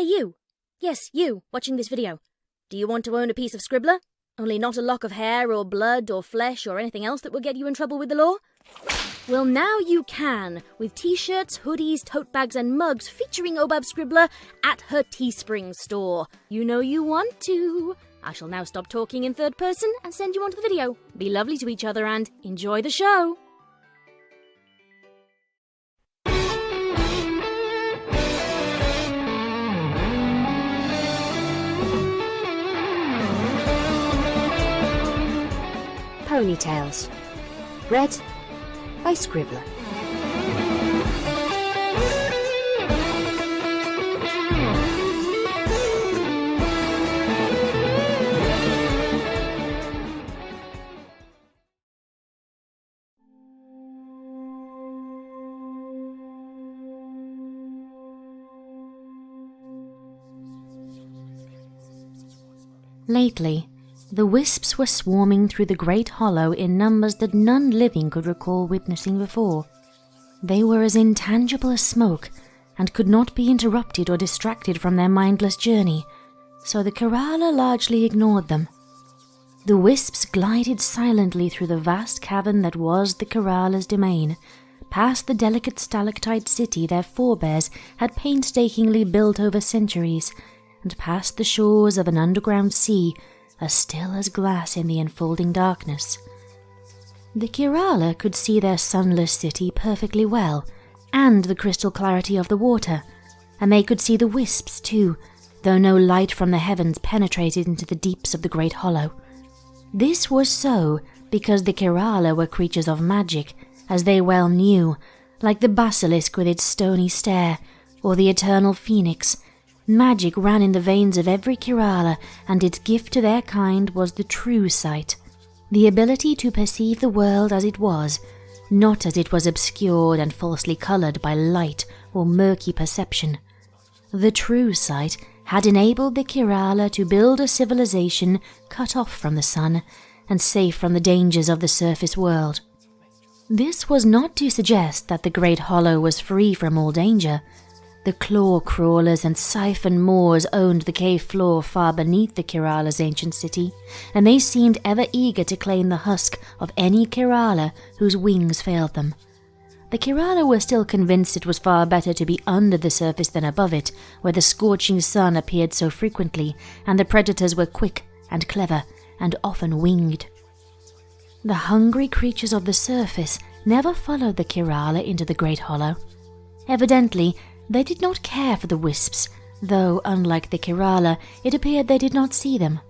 Hey you! Yes, you, watching this video. Do you want to own a piece of Scribbler? Only not a lock of hair or blood or flesh or anything else that will get you in trouble with the law? Well, now you can, with t-shirts, hoodies, tote bags and mugs featuring Obab Scribbler at her Teespring store. You know you want to. I shall now stop talking in third person and send you on to the video. Be lovely to each other and enjoy the show. Ponytails. Read by Scribbler. Lately, the wisps were swarming through the great hollow in numbers that none living could recall witnessing before. They were as intangible as smoke, and could not be interrupted or distracted from their mindless journey, so the khirala largely ignored them. The wisps glided silently through the vast cavern that was the khirala's domain, past the delicate stalactite city their forebears had painstakingly built over centuries, and past the shores of an underground sea as still as glass in the enfolding darkness. The khirala could see their sunless city perfectly well, and the crystal clarity of the water, and they could see the wisps too, though no light from the heavens penetrated into the deeps of the great hollow. This was so because the khirala were creatures of magic, as they well knew, like the basilisk with its stony stare, or the eternal phoenix. Magic ran in the veins of every khirala, and its gift to their kind was the true sight, the ability to perceive the world as it was, not as it was obscured and falsely coloured by light or murky perception. The true sight had enabled the khirala to build a civilization cut off from the sun and safe from the dangers of the surface world. This was not to suggest that the great hollow was free from all danger. The claw crawlers and siphon moors owned the cave floor far beneath the khirala's ancient city, and they seemed ever eager to claim the husk of any khirala whose wings failed them. The khirala were still convinced it was far better to be under the surface than above it, where the scorching sun appeared so frequently, and the predators were quick and clever, and often winged. The hungry creatures of the surface never followed the khirala into the great hollow. Evidently, they did not care for the wisps, though, unlike the khirala, it appeared they did not see them.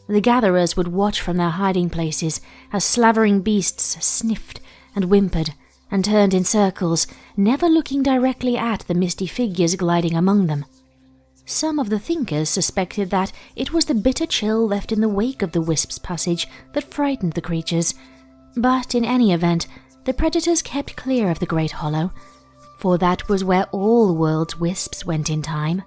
The gatherers would watch from their hiding places as slavering beasts sniffed and whimpered and turned in circles, never looking directly at the misty figures gliding among them. Some of the thinkers suspected that it was the bitter chill left in the wake of the wisp's passage that frightened the creatures, but in any event, the predators kept clear of the great hollow, for that was where all the world's wisps went in time.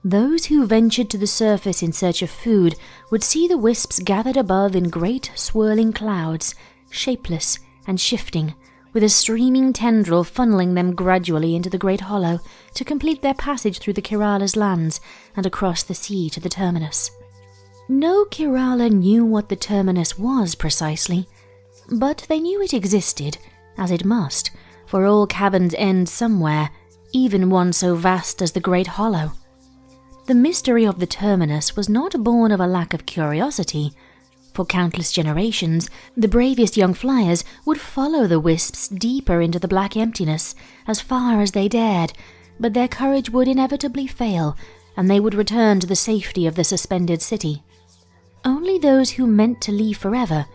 Those who ventured to the surface in search of food would see the wisps gathered above in great swirling clouds, shapeless and shifting, with a streaming tendril funneling them gradually into the great hollow to complete their passage through the khirala's lands and across the sea to the terminus. No khirala knew what the terminus was precisely, but they knew it existed, as it must, for all caverns end somewhere, even one so vast as the great hollow. The mystery of the terminus was not born of a lack of curiosity. For countless generations, the bravest young flyers would follow the wisps deeper into the black emptiness, as far as they dared, but their courage would inevitably fail, and they would return to the safety of the suspended city. Only those who meant to leave forever,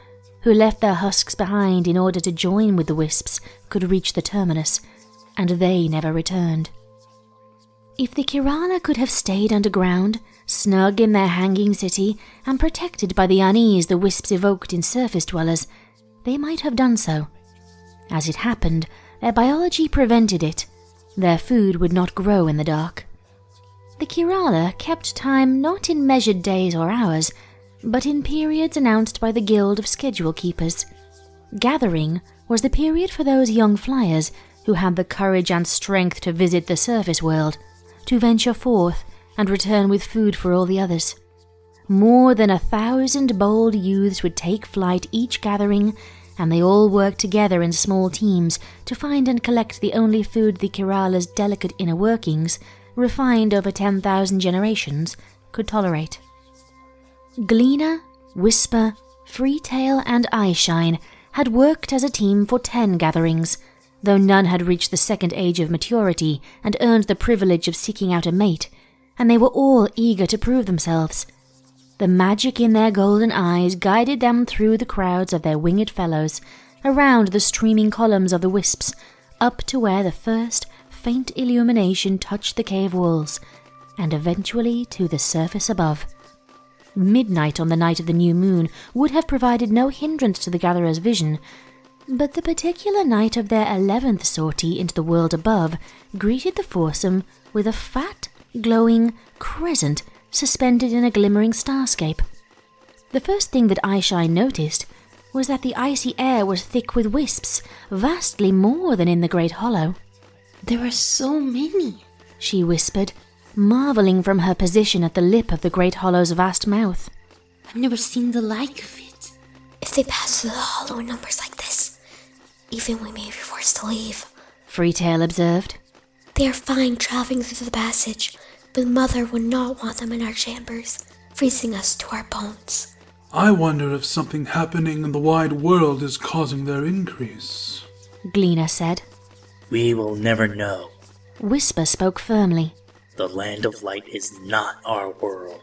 who left their husks behind in order to join with the wisps, could reach the terminus, and they never returned. If the khirala could have stayed underground, snug in their hanging city, and protected by the unease the wisps evoked in surface dwellers, they might have done so. As it happened, their biology prevented it. Their food would not grow in the dark. The khirala kept time not in measured days or hours, but in periods announced by the Guild of Schedule Keepers. Gathering was the period for those young flyers who had the courage and strength to visit the surface world, to venture forth and return with food for all the others. More than 1,000 bold youths would take flight each gathering, and they all worked together in small teams to find and collect the only food the khirala's delicate inner workings, refined over 10,000 generations, could tolerate. Gleaner, Whisper, Freetail, and Eyeshine had worked as a team for 10 gatherings, though none had reached the second age of maturity and earned the privilege of seeking out a mate, and they were all eager to prove themselves. The magic in their golden eyes guided them through the crowds of their winged fellows, around the streaming columns of the wisps, up to where the first faint illumination touched the cave walls, and eventually to the surface above. Midnight on the night of the new moon would have provided no hindrance to the gatherers' vision, but the particular night of their 11th sortie into the world above greeted the foursome with a fat, glowing crescent suspended in a glimmering starscape. The first thing that Eyeshine noticed was that the icy air was thick with wisps, vastly more than in the Great Hollow. "There are so many," she whispered, marveling from her position at the lip of the Great Hollow's vast mouth. "I've never seen the like of it." "If they pass through the hollow in numbers like this, even we may be forced to leave," Freetail observed. "They are fine traveling through the passage, but Mother would not want them in our chambers, freezing us to our bones." "I wonder if something happening in the wide world is causing their increase," Gleaner said. "We will never know. Whisper spoke firmly. The land of light is not our world."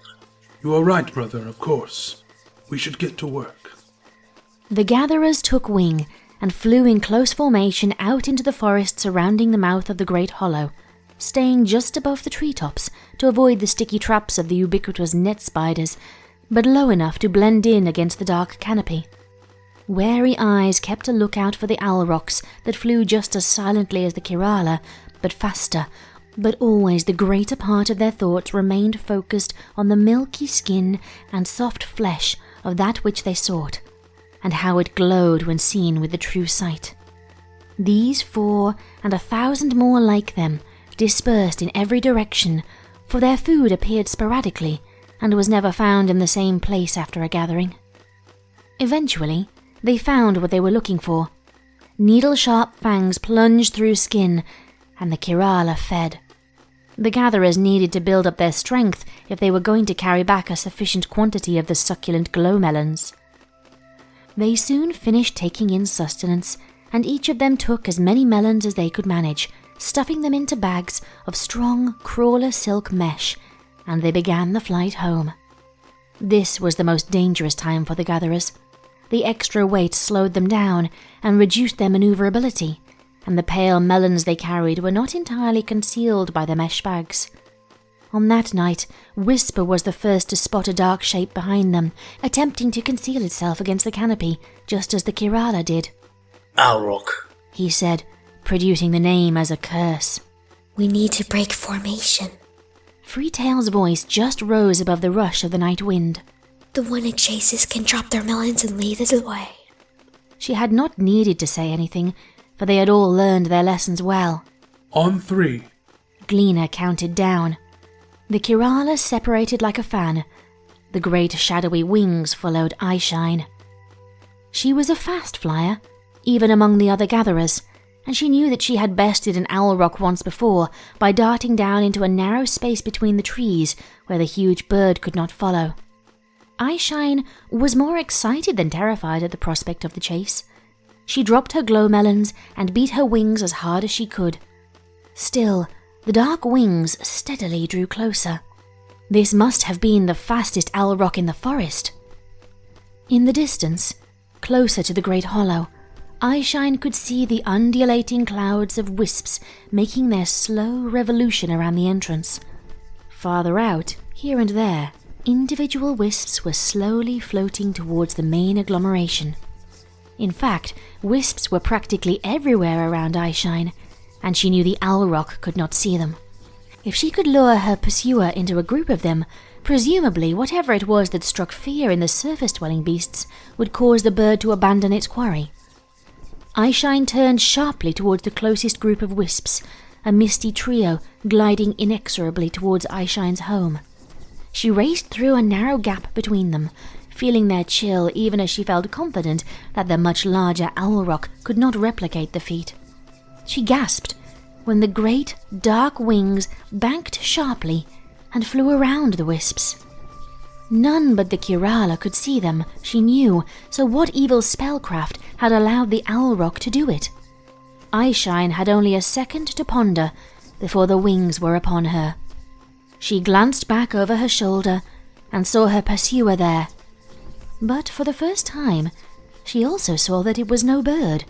"You are right, brother, of course. We should get to work." The gatherers took wing and flew in close formation out into the forest surrounding the mouth of the Great Hollow, staying just above the treetops to avoid the sticky traps of the ubiquitous net spiders, but low enough to blend in against the dark canopy. Wary eyes kept a lookout for the owl rocks that flew just as silently as the khirala, but faster, but always the greater part of their thoughts remained focused on the milky skin and soft flesh of that which they sought, and how it glowed when seen with the true sight. These 4 and 1,000 more like them dispersed in every direction, for their food appeared sporadically and was never found in the same place after a gathering. Eventually, they found what they were looking for. Needle-sharp fangs plunged through skin, and the khirala fed. The gatherers needed to build up their strength if they were going to carry back a sufficient quantity of the succulent glow melons. They soon finished taking in sustenance, and each of them took as many melons as they could manage, stuffing them into bags of strong crawler silk mesh, and they began the flight home. This was the most dangerous time for the gatherers. The extra weight slowed them down and reduced their maneuverability, and the pale melons they carried were not entirely concealed by the mesh bags. On that night, Whisper was the first to spot a dark shape behind them, attempting to conceal itself against the canopy, just as the khirala did. "Alrock," he said, producing the name as a curse. "We need to break formation." Freetail's voice just rose above the rush of the night wind. "The one it chases can drop their melons and lead it away." She had not needed to say anything, for they had all learned their lessons well. "On 3. Gleaner counted down. The khirala separated like a fan. The great shadowy wings followed Eyeshine. She was a fast flyer, even among the other gatherers, and she knew that she had bested an owl rock once before by darting down into a narrow space between the trees where the huge bird could not follow. Eyeshine was more excited than terrified at the prospect of the chase. She dropped her glow melons and beat her wings as hard as she could. Still, the dark wings steadily drew closer. This must have been the fastest owl rock in the forest. In the distance, closer to the Great Hollow, Eyeshine could see the undulating clouds of wisps making their slow revolution around the entrance. Farther out, here and there, individual wisps were slowly floating towards the main agglomeration. In fact, wisps were practically everywhere around Eyeshine, and she knew the owl rock could not see them. If she could lure her pursuer into a group of them, presumably whatever it was that struck fear in the surface-dwelling beasts would cause the bird to abandon its quarry. Eyeshine turned sharply towards the closest group of wisps, a misty trio gliding inexorably towards Eyeshine's home. She raced through a narrow gap between them, feeling their chill even as she felt confident that the much larger owl rock could not replicate the feat. She gasped when the great, dark wings banked sharply and flew around the wisps. None but the khirala could see them, she knew, so what evil spellcraft had allowed the owl rock to do it? Eyeshine had only a second to ponder before the wings were upon her. She glanced back over her shoulder and saw her pursuer there. But for the first time, she also saw that it was no bird.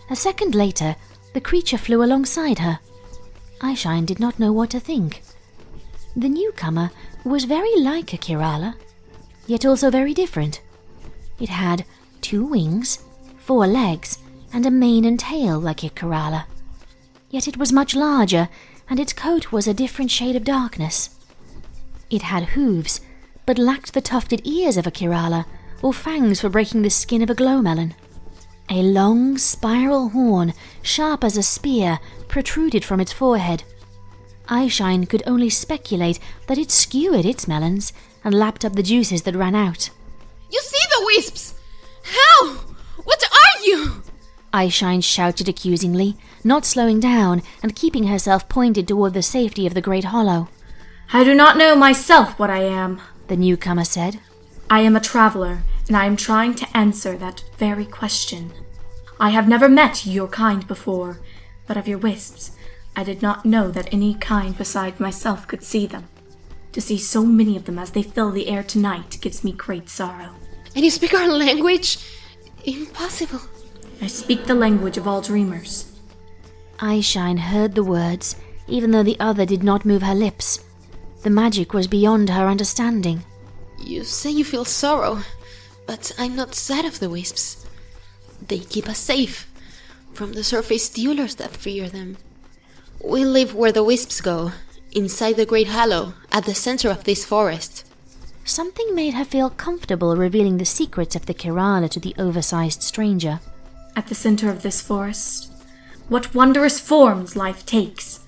A second later, the creature flew alongside her. Eyeshine did not know what to think. The newcomer was very like a khirala, yet also very different. It had 2 wings, 4 legs, and a mane and tail like a khirala. Yet it was much larger, and its coat was a different shade of darkness. It had hooves, but lacked the tufted ears of a khirala, or fangs for breaking the skin of a glowmelon. A long spiral horn, sharp as a spear, protruded from its forehead. Eyeshine could only speculate that it skewered its melons and lapped up the juices that ran out. You see the wisps? How? What are you? Eyeshine shouted accusingly, not slowing down and keeping herself pointed toward the safety of the great hollow. I do not know myself what I am, The newcomer said. I am a traveler, and I am trying to answer that very question. I have never met your kind before, but of your wisps, I did not know that any kind beside myself could see them. To see so many of them as they fill the air tonight gives me great sorrow. And you speak our language? Impossible. I speak the language of all dreamers. Eyeshine heard the words, even though the other did not move her lips. The magic was beyond her understanding. You say you feel sorrow, but I'm not sad of the wisps. They keep us safe from the surface dwellers that fear them. We live where the wisps go, inside the great hollow, at the center of this forest. Something made her feel comfortable revealing the secrets of the khirala to the oversized stranger. At the center of this forest, what wondrous forms life takes,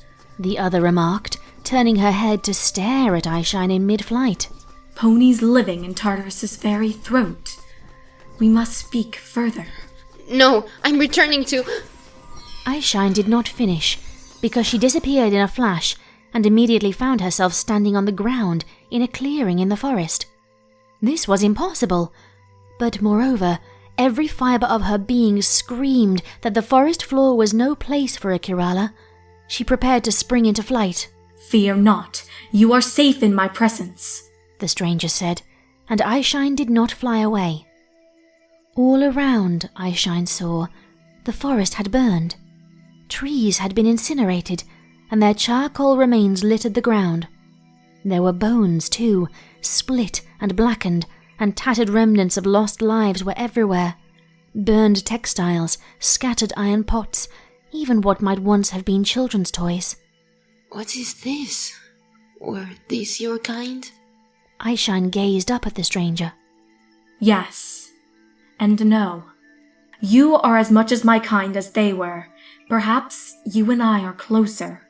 The other remarked, turning her head to stare at Eyeshine in mid-flight. Ponies living in Tartarus's very throat. We must speak further. No, I'm returning to... Eyeshine did not finish, because she disappeared in a flash and immediately found herself standing on the ground in a clearing in the forest. This was impossible, but moreover, every fibre of her being screamed that the forest floor was no place for a khirala. She prepared to spring into flight. Fear not, you are safe in my presence, the stranger said, and Eyeshine did not fly away. All around, Eyeshine saw, the forest had burned. Trees had been incinerated, and their charcoal remains littered the ground. There were bones, too, split and blackened, and tattered remnants of lost lives were everywhere. Burned textiles, scattered iron pots, even what might once have been children's toys. What is this? Were these your kind? Eyeshine gazed up at the stranger. Yes, and no. You are as much as my kind as they were. Perhaps you and I are closer.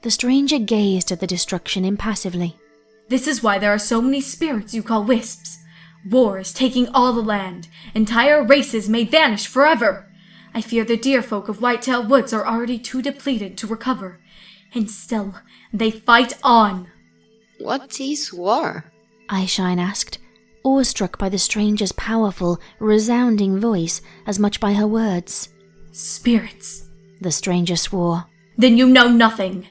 The stranger gazed at the destruction impassively. This is why there are so many spirits you call wisps. War is taking all the land. Entire races may vanish forever. I fear the deer folk of Whitetail Woods are already too depleted to recover. And still, they fight on. What is war? Eyeshine asked, awestruck by the stranger's powerful, resounding voice as much by her words. Spirits, the stranger swore. Then you know nothing.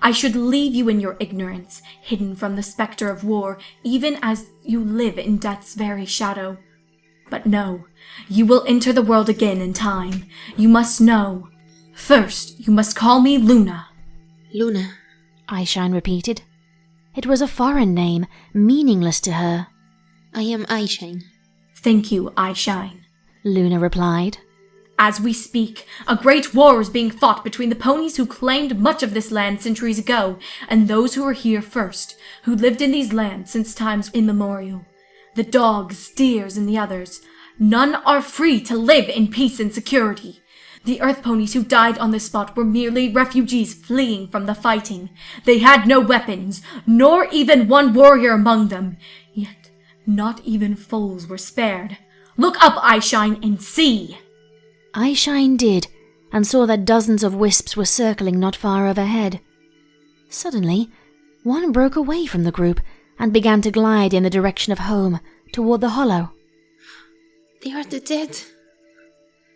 I should leave you in your ignorance, hidden from the spectre of war, even as you live in death's very shadow. But no, you will enter the world again in time. You must know. First, you must call me Luna. Luna, Eyeshine repeated. It was a foreign name, meaningless to her. I am Eyeshine. Thank you, Eyeshine, Luna replied. As we speak, a great war is being fought between the ponies who claimed much of this land centuries ago, and those who were here first, who lived in these lands since times immemorial. The dogs, deers, and the others. None are free to live in peace and security. The earth ponies who died on this spot were merely refugees fleeing from the fighting. They had no weapons, nor even one warrior among them. Yet, not even foes were spared. Look up, Eyeshine, and see! Eyeshine did, and saw that dozens of wisps were circling not far overhead. Suddenly, one broke away from the group and began to glide in the direction of home, toward the hollow. They are the dead.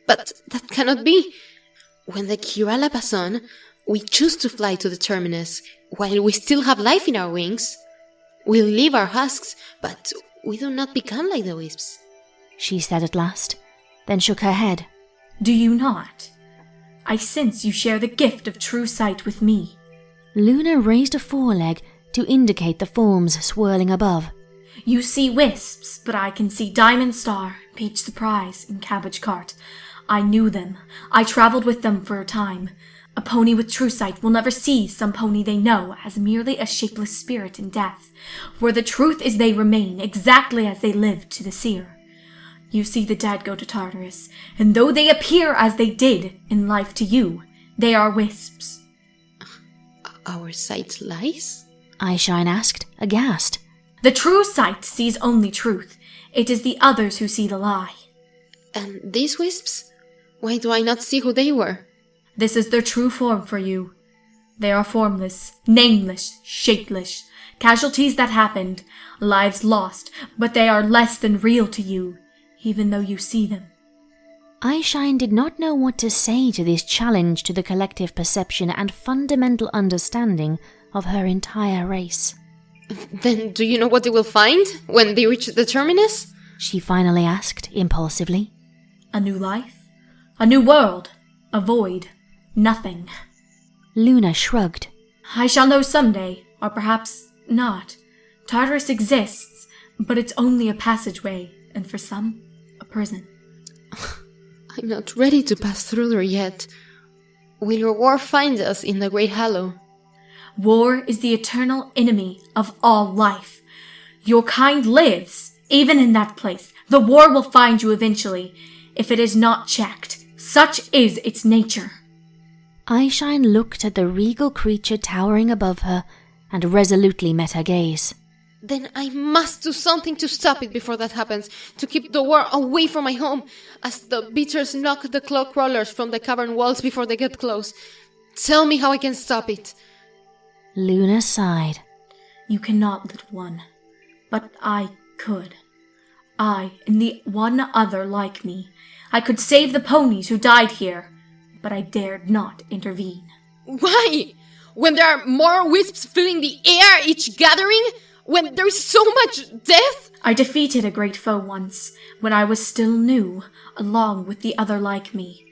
But that cannot be. When the khirala pass on, we choose to fly to the terminus, while we still have life in our wings. We leave our husks, but we do not become like the wisps. She said at last, then shook her head. Do you not? I sense you share the gift of true sight with me. Luna raised a foreleg to indicate the forms swirling above. You see wisps, but I can see Diamond Star, Peach Surprise, and Cabbage Cart. I knew them. I traveled with them for a time. A pony with true sight will never see some pony they know as merely a shapeless spirit in death, where the truth is they remain exactly as they lived to the seer. You see the dead go to Tartarus, and though they appear as they did in life to you, they are wisps. Our sight lies? Eyeshine asked, aghast. The true sight sees only truth. It is the others who see the lie. And these wisps? Why do I not see who they were? This is their true form for you. They are formless, nameless, shapeless, casualties that happened, lives lost, but they are less than real to you, even though you see them. Eyeshine did not know what to say to this challenge to the collective perception and fundamental understanding of her entire race. Then do you know what they will find when they reach the terminus? She finally asked, impulsively. A new life? A new world? A void? Nothing. Luna shrugged. I shall know someday, or perhaps not. Tartarus exists, but it's only a passageway, and for some, a prison. I'm not ready to pass through there yet. Will your war find us in the Great Hollow? War is the eternal enemy of all life. Your kind lives, even in that place. The war will find you eventually, if it is not checked. Such is its nature. Eyeshine looked at the regal creature towering above her and resolutely met her gaze. Then I must do something to stop it before that happens, to keep the war away from my home, as the beaters knock the claw crawlers from the cavern walls before they get close. Tell me how I can stop it. Luna sighed. You cannot, little one, but I could. I, and the one other like me. I could save the ponies who died here, but I dared not intervene. Why? When there are more wisps filling the air each gathering? When there is so much death? I defeated a great foe once, when I was still new, along with the other like me,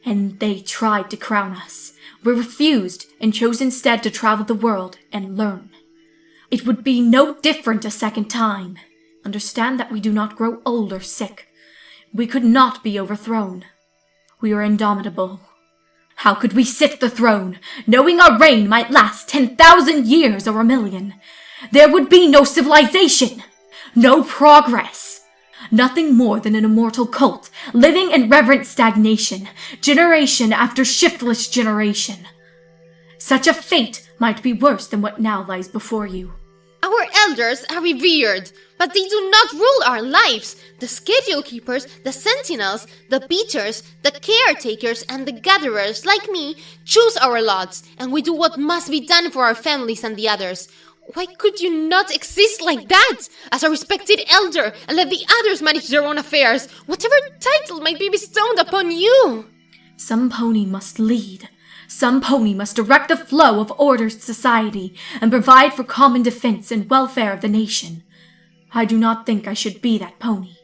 and they tried to crown us. We refused and chose instead to travel the world and learn. It would be no different a second time. Understand that we do not grow old or sick. We could not be overthrown. We are indomitable. How could we sit the throne, knowing our reign might last 10,000 years or 1,000,000? There would be no civilization, no progress. Nothing more than an immortal cult, living in reverent stagnation, generation after shiftless generation. Such a fate might be worse than what now lies before you. Our elders are revered, but they do not rule our lives. The schedule keepers, the sentinels, the beaters, the caretakers, and the gatherers, like me, choose our lots, and we do what must be done for our families and the others. Why could you not exist like that, as a respected elder, and let the others manage their own affairs, whatever title might be bestowed upon you? Some pony must lead. Some pony must direct the flow of ordered society and provide for common defense and welfare of the nation. I do not think I should be that pony.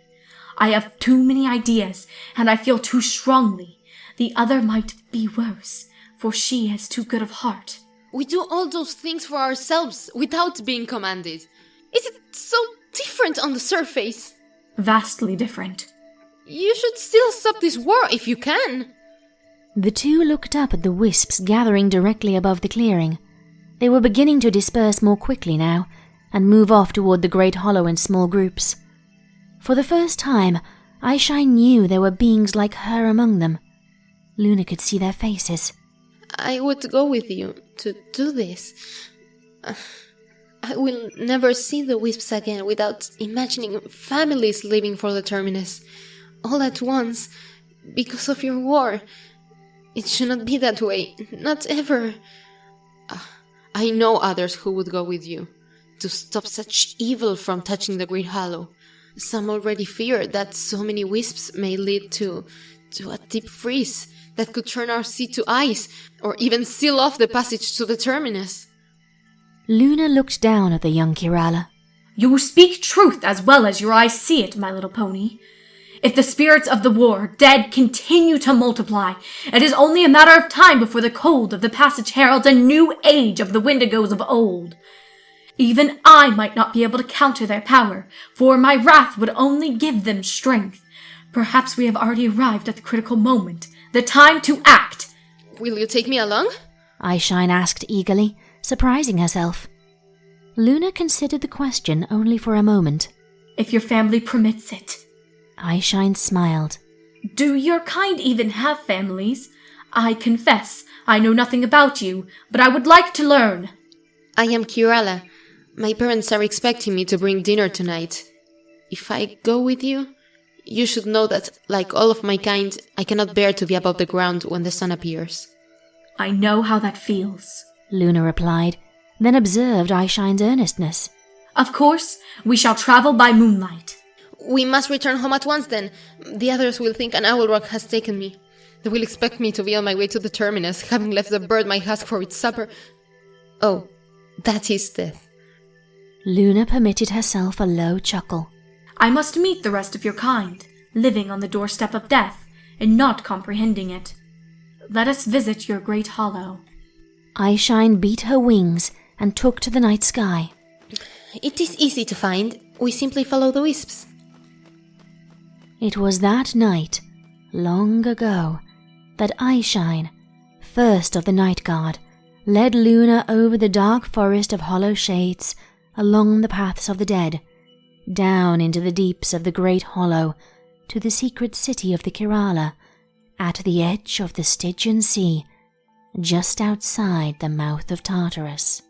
I have too many ideas, and I feel too strongly. The other might be worse, for she has too good of heart. We do all those things for ourselves without being commanded. Is it so different on the surface? Vastly different. You should still stop this war if you can. The two looked up at the wisps gathering directly above the clearing. They were beginning to disperse more quickly now, and move off toward the great hollow in small groups. For the first time, Eyeshine knew there were beings like her among them. Luna could see their faces. I would go with you to do this. I will never see the wisps again without imagining families leaving for the terminus. All at once, because of your war. It should not be that way. Not ever. I know others who would go with you, to stop such evil from touching the Great Hollow. Some already fear that so many wisps may lead to a deep freeze that could turn our sea to ice, or even seal off the passage to the terminus. Luna looked down at the young khirala. You speak truth as well as your eyes see it, my little pony. If the spirits of the war, dead, continue to multiply, it is only a matter of time before the cold of the passage heralds a new age of the Wendigos of old. Even I might not be able to counter their power, for my wrath would only give them strength. Perhaps we have already arrived at the critical moment, the time to act. Will you take me along? Eyeshine asked eagerly, surprising herself. Luna considered the question only for a moment. If your family permits it. Eyeshine smiled. Do your kind even have families? I confess, I know nothing about you, but I would like to learn. I am khirala. My parents are expecting me to bring dinner tonight. If I go with you, you should know that, like all of my kind, I cannot bear to be above the ground when the sun appears. I know how that feels, Luna replied, then observed Eyeshine's earnestness. Of course, we shall travel by moonlight. We must return home at once then. The others will think an owl rock has taken me. They will expect me to be on my way to the terminus, having left the bird my husk for its supper. Oh, that is death. Luna permitted herself a low chuckle. I must meet the rest of your kind, living on the doorstep of death, and not comprehending it. Let us visit your great hollow. Eyeshine beat her wings and took to the night sky. It is easy to find. We simply follow the wisps. It was that night, long ago, that Eyeshine, first of the Night Guard, led Luna over the dark forest of hollow shades, along the paths of the dead, down into the deeps of the great hollow, to the secret city of the Khirala, at the edge of the Stygian Sea, just outside the mouth of Tartarus.